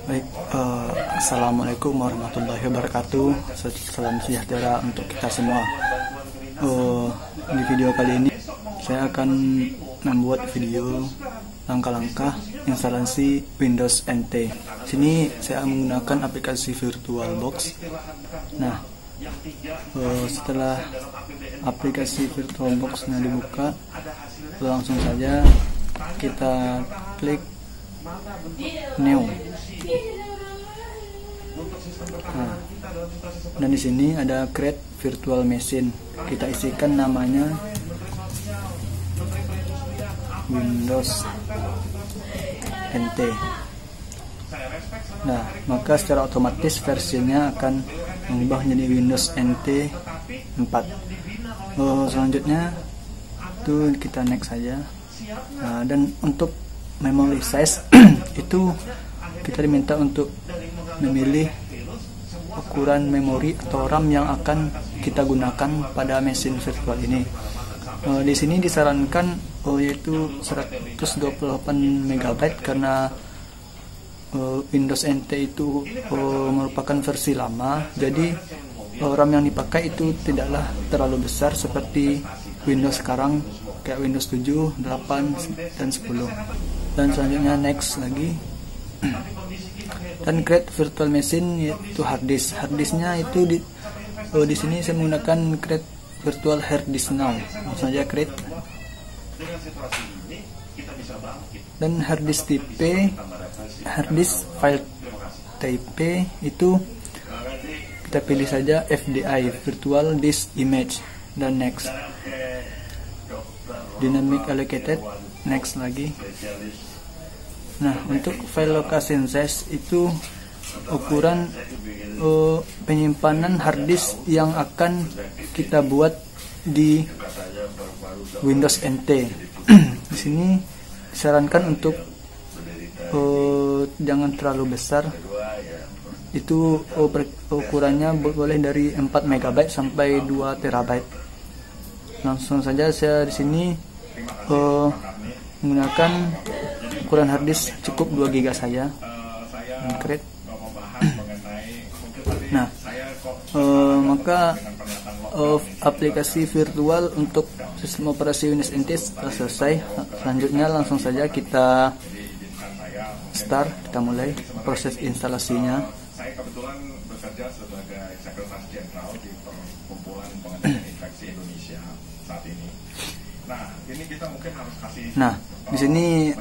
Baik, Assalamualaikum warahmatullahi wabarakatuh. Salam sejahtera untuk kita semua. Di video kali ini saya akan membuat video langkah-langkah instalasi Windows NT. Sini saya menggunakan aplikasi VirtualBox. Nah, setelah aplikasi VirtualBox-nya dibuka, langsung saja kita klik New. Nah, dan di sini ada Create Virtual Machine. Kita isikan namanya Windows NT. Nah, maka secara otomatis versinya akan mengubah menjadi Windows NT 4. Selanjutnya itu kita next saja. Nah, dan untuk memory size itu kita diminta untuk memilih ukuran memori atau RAM yang akan kita gunakan pada mesin virtual ini. Di sini disarankan yaitu 128 MB karena Windows NT itu merupakan versi lama, jadi RAM yang dipakai itu tidaklah terlalu besar seperti Windows sekarang kayak Windows 7, 8, dan 10. Dan selanjutnya next lagi. Dan create virtual machine yaitu hard disk. Hard disknya itu di sini saya menggunakan create virtual hard disk now. Langsung saja create. Dan hard disk tipe, hard disk file type itu kita pilih saja FDI, virtual disk image, dan next. Dynamic allocated, next lagi. Nah, untuk file location size itu ukuran penyimpanan hard disk yang akan kita buat di Windows NT. Di sini disarankan untuk jangan terlalu besar. Itu ukurannya boleh dari 4 MB sampai 2 TB. Langsung saja saya di sini menggunakan ukuran hard disk cukup 2 GB saja. Create. Nah, maka aplikasi virtual untuk sistem operasi Windows NT telah selesai. Selanjutnya langsung saja kita start, kita mulai proses instalasinya. Saya kebetulan bekerja sebagai Sekretaris Jenderal di Perkumpulan Pengendalian Infeksi Indonesia saat ini. Nah, ini kita mungkin harus kasih. Nah, di sini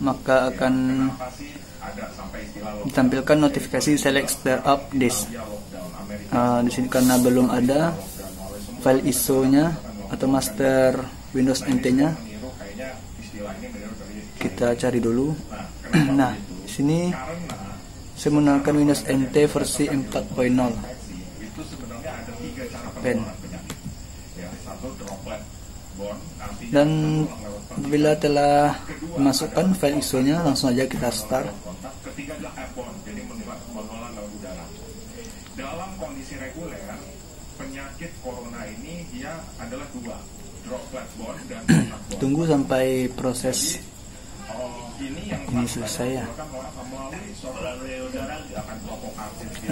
maka akan ditampilkan notifikasi select startup disk. Di sini karena belum ada file ISO-nya atau master Windows NT-nya, kita cari dulu. Nah, di sini saya menggunakan Windows NT versi 4.0. Pen. Dan bila telah dimasukkan file ISO-nya, langsung aja kita start. Dalam kondisi reguler, penyakit corona ini dia adalah 2, droplet borne dan kontak borne. Tunggu sampai proses ini selesai ya.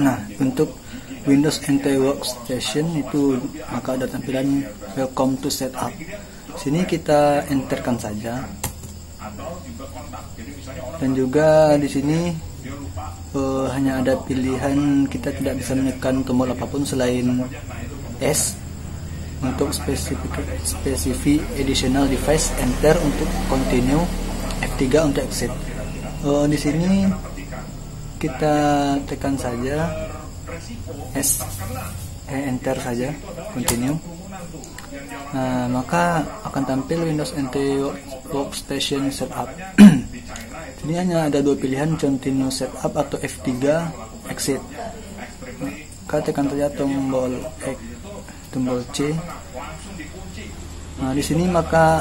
Nah, untuk Windows NT Workstation itu maka ada tampilan Welcome to Setup. Sini kita enterkan saja. Dan juga di sini hanya ada pilihan, kita tidak bisa menekan tombol apapun selain S untuk specify additional device, enter untuk continue, F3 untuk exit. Di sini kita tekan saja S, enter saja, continue. Nah, maka akan tampil Windows NT Workstation Setup. Ini hanya ada 2 pilihan, continue setup atau F3 exit. Maka tekan saja tombol C. Nah, di sini maka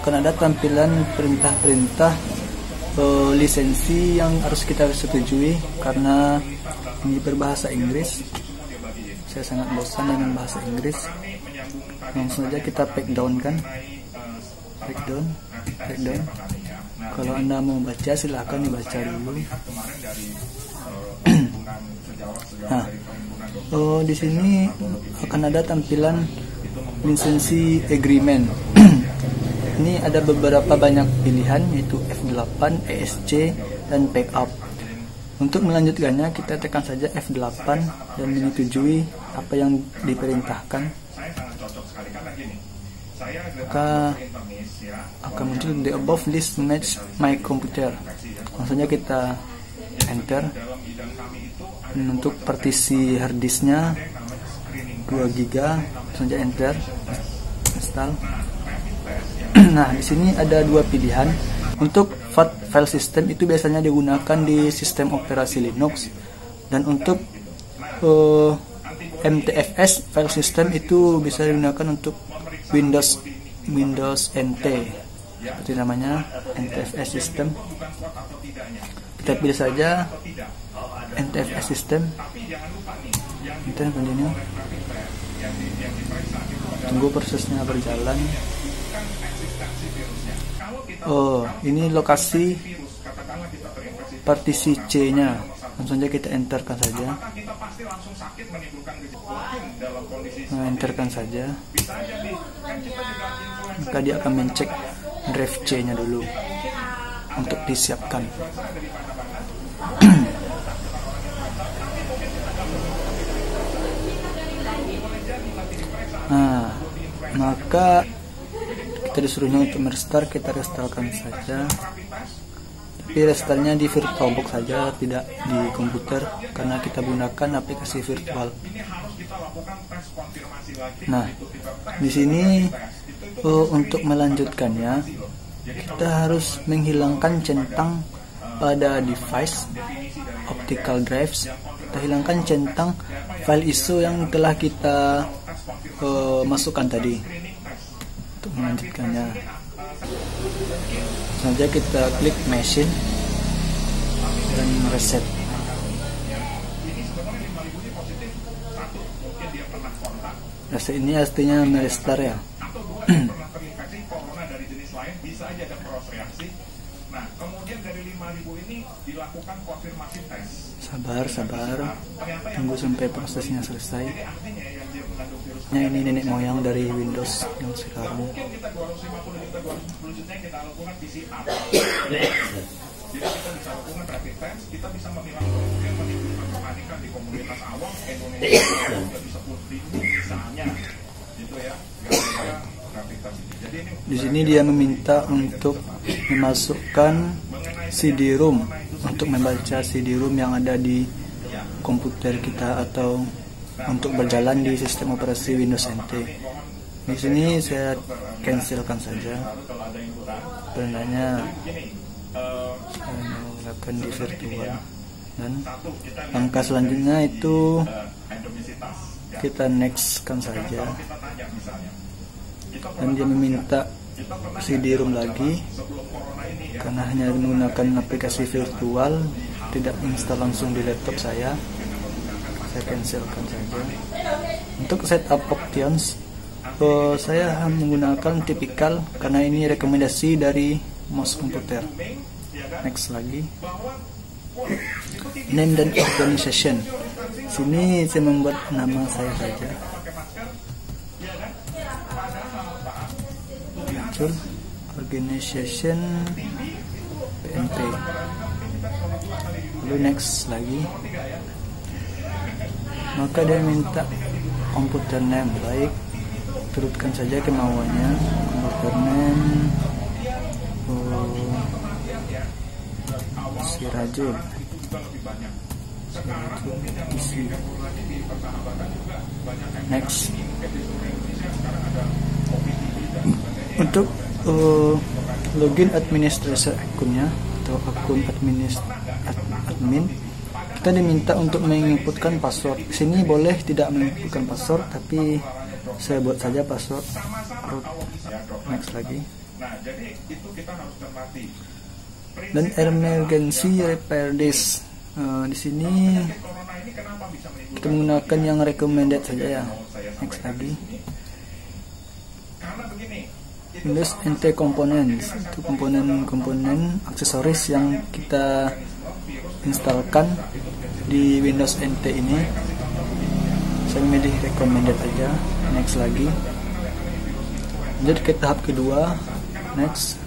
akan ada tampilan perintah-perintah lisensi yang harus kita setujui karena ini berbahasa Inggris. Saya sangat bosan dengan bahasa Inggris. Langsung saja kita back down kan. Back down. Kalau Anda mau baca silahkan dibaca dulu. Nah, di sini akan ada tampilan lisensi agreement. Ini ada beberapa banyak pilihan, yaitu F8, ESC, dan backup. Untuk melanjutkannya, kita tekan saja F8 dan menyetujui apa yang diperintahkan. Maka akan muncul the above list match my computer. Maksudnya kita enter. Untuk partisi harddisknya 2 GB, saja enter, install. Nah, di sini ada 2 pilihan. Untuk FAT file system itu biasanya digunakan di sistem operasi Linux, dan untuk MTFS file system itu bisa digunakan untuk Windows NT, seperti namanya NTFS system. Kita pilih saja NTFS system. Kita continue. Tunggu prosesnya berjalan. Ini lokasi partisi C-nya. Langsung saja kita enterkan saja. Enterkan saja. Maka dia akan mencek drive C-nya dulu untuk disiapkan. Nah, maka kita disuruhnya untuk merestart, kita restartkan saja. Tapi restartnya di VirtualBox saja, tidak di komputer, karena kita gunakan aplikasi virtual. Nah, di sini untuk melanjutkannya, kita harus menghilangkan centang pada device optical drives. Kita hilangkan centang file ISO yang telah kita masukkan tadi. Untuk melanjutkannya, saja kita klik machine dan reset. Reset ini artinya merestart ya. Sabar, tunggu sampai prosesnya selesai. Nah, ini nenek moyang dari Windows yang sekarang. Di sini dia meminta untuk memasukkan CD-ROM untuk membaca CD-ROM yang ada di komputer kita atau untuk berjalan di sistem operasi Windows NT. Di sini saya cancelkan saja. Sebenarnya saya menggunakan di virtual, dan langkah selanjutnya itu kita nextkan saja. Dan dia meminta CD-ROM lagi, karena hanya menggunakan aplikasi virtual, tidak install langsung di laptop saya cancelkan saja. Untuk setup options, saya menggunakan tipikal karena ini rekomendasi dari mouse komputer. Next lagi. Name dan organization. Sini saya membuat nama saya saja. Muncul organization PNP. Lalu next lagi. Maka dia minta komputer name, baik, turutkan saja kemauannya. Komputer name Sirajul isi. Next. Untuk login administrator akunnya atau akun admin, kita diminta untuk menginputkan password. Di sini boleh tidak menginputkan password, tapi saya buat saja password. Next lagi. Dan emergency repair disk. Di sini kita menggunakan yang recommended saja ya. Next lagi. Windows NT Components, itu komponen aksesoris yang kita instalkan di Windows NT ini. Saya milih recommended aja. Next lagi. Lanjut ke tahap kedua. Next.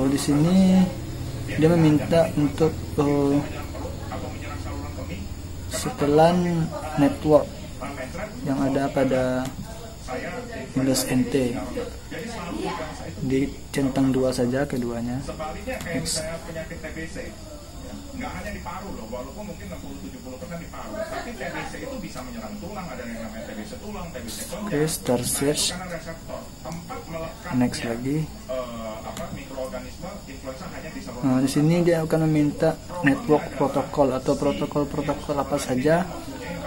Di sini dia meminta untuk setelan network yang ada pada Windows NT, dicentang 2 saja keduanya. Next. Nggak hanya di paru loh, walaupun mungkin 60-70% di paru, tapi TBC itu bisa menyerang tulang, ada yang namanya TBC tulang, TBC kondang. Oke, start search. Next lagi. Mikroorganisme influenza hanya di saluran. Nah, di sini dia akan meminta network protokol atau protokol apa saja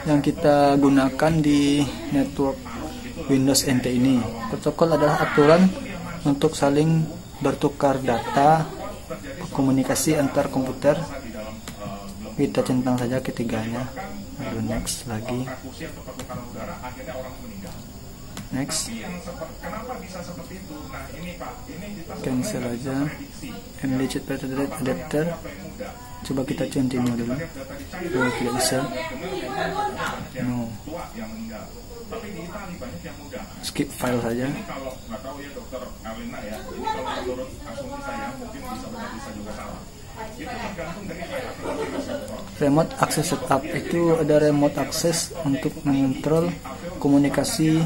yang kita gunakan di network Windows NT ini. Protokol adalah aturan untuk saling bertukar data, komunikasi antar komputer. Kita centang saja ketiganya. Lalu next lagi. Next. Cancel aja. MDChat adapter. Coba kita continue dulu. Oh, tidak bisa. No. Skip file saja. Remote access setup itu ada remote access untuk mengontrol komunikasi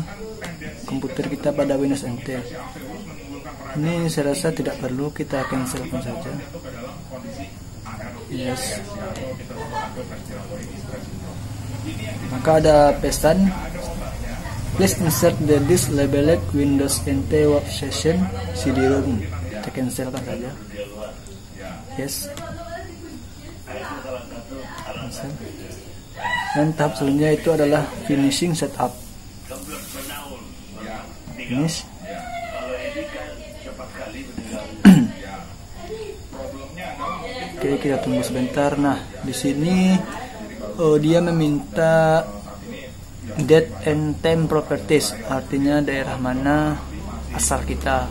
komputer kita pada Windows NT. Ini saya rasa tidak perlu, kita cancelkan saja. Yes. Maka ada pesan, please insert the disk labeled Windows NT Workstation CD-ROM. Kita cancelkan saja. Yes. Dan tahap selanjutnya itu adalah finishing setup. Finish. Oke, kita tunggu sebentar. Nah, di sini dia meminta date and time properties, artinya daerah mana asal kita.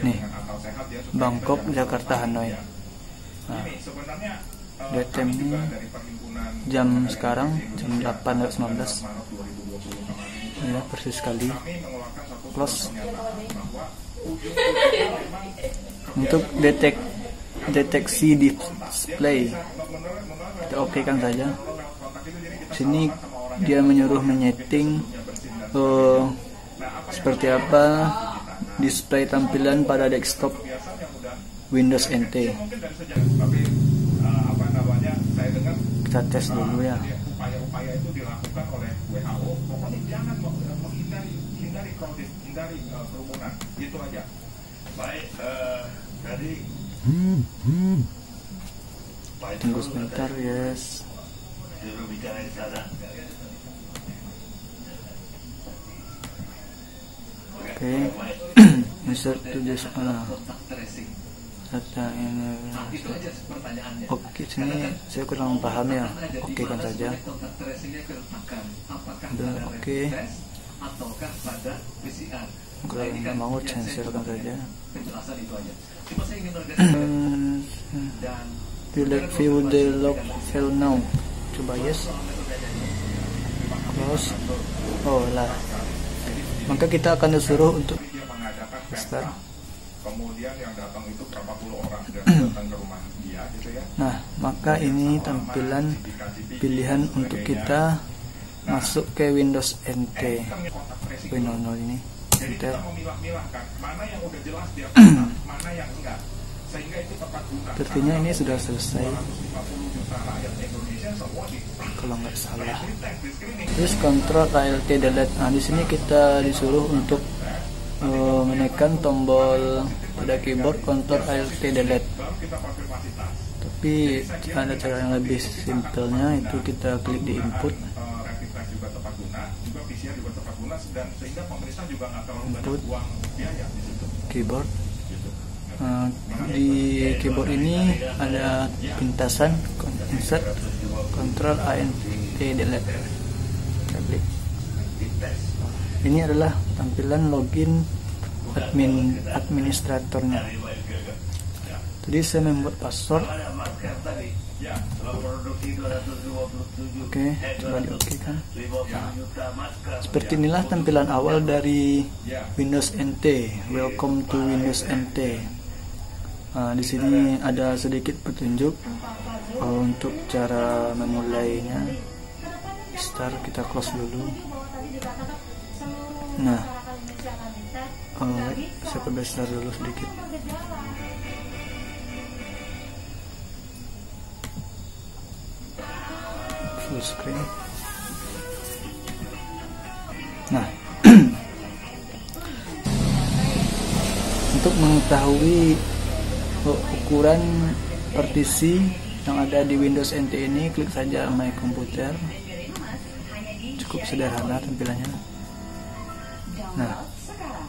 Nih, Bangkok, Jakarta, Hanoi. Nah, date time ini jam sekarang jam 8.19. Ya, persis sekali. Close. Untuk deteksi display, kita oke kan saja. Sini dia menyuruh menyeting seperti apa display tampilan pada desktop Windows NT. Kita tes dulu ya. Upaya-upaya itu dilakukan oleh WHO. Pokoknya jangan hindari kerumunan. Itu aja. Baik, dari tunggu sebentar, yes. Juru bicara di sana. Oke. Insert to this data ini. Oke, sini saya kurang paham ya. Oke kan saja. Udah oke. Kalau mau cancelkan saja. Delete view the log file now. Coba yes. Close. Oh lah. Maka kita akan disuruh untuk start. Kemudian yang datang itu berapa puluh orang dan datang ke rumah dia gitu ya. Nah, maka ini tampilan pilihan untuk kita masuk ke Windows NT. Windows 0 ini. Kita memilah-milahkan mana yang udah jelas dia mana yang enggak. Sehingga itu tepat guna. Artinya ini sudah selesai. Kalau nggak salah. Terus Ctrl Alt Delete. Nah, di sini kita disuruh untuk menekan tombol pada keyboard Ctrl Alt Delete. Tapi ada cara yang lebih simpelnya, itu kita klik di input. Input keyboard. Di keyboard ini ada pintasan insert Ctrl Alt Delete. Kita klik. ini adalah tampilan login administratornya. Tadi saya membuat password. Oke, coba di oke kan. Nah, seperti inilah tampilan awal dari Windows NT. Welcome to Windows NT. Di sini ada sedikit petunjuk untuk cara memulainya. Start, kita close dulu. Nah, saya perbesar dulu sedikit. Full screen. Nah, untuk mengetahui ukuran partisi yang ada di Windows NT ini, klik saja My Computer. Cukup sederhana tampilannya. Nah,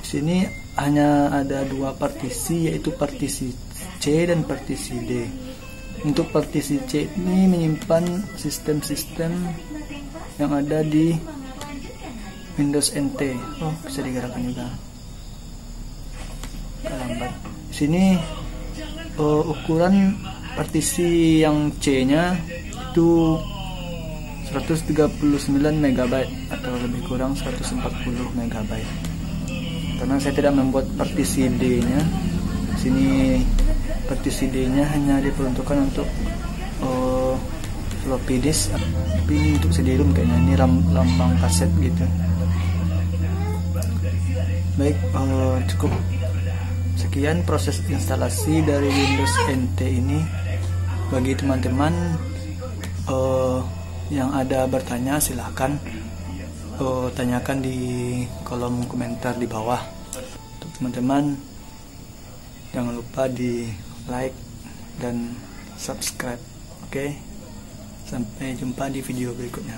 di sini hanya ada dua partisi, yaitu partisi C dan partisi D. Untuk partisi C ini menyimpan sistem-sistem yang ada di Windows NT. Oh, bisa digerakkan juga. Lambat. Di sini ukuran partisi yang C-nya itu 139 MB atau lebih kurang 140 MB. Karena saya tidak membuat partisi D-nya. Di sini partisi D-nya hanya diperuntukkan untuk floppy disk, tapi ini untuk CD-ROM kayaknya. Ini lambang kaset gitu. Baik, cukup sekian proses instalasi dari Windows NT ini. Bagi teman-teman yang ada bertanya, silahkan tanyakan di kolom komentar di bawah. Untuk teman-teman, jangan lupa di like dan subscribe. Oke, sampai jumpa di video berikutnya.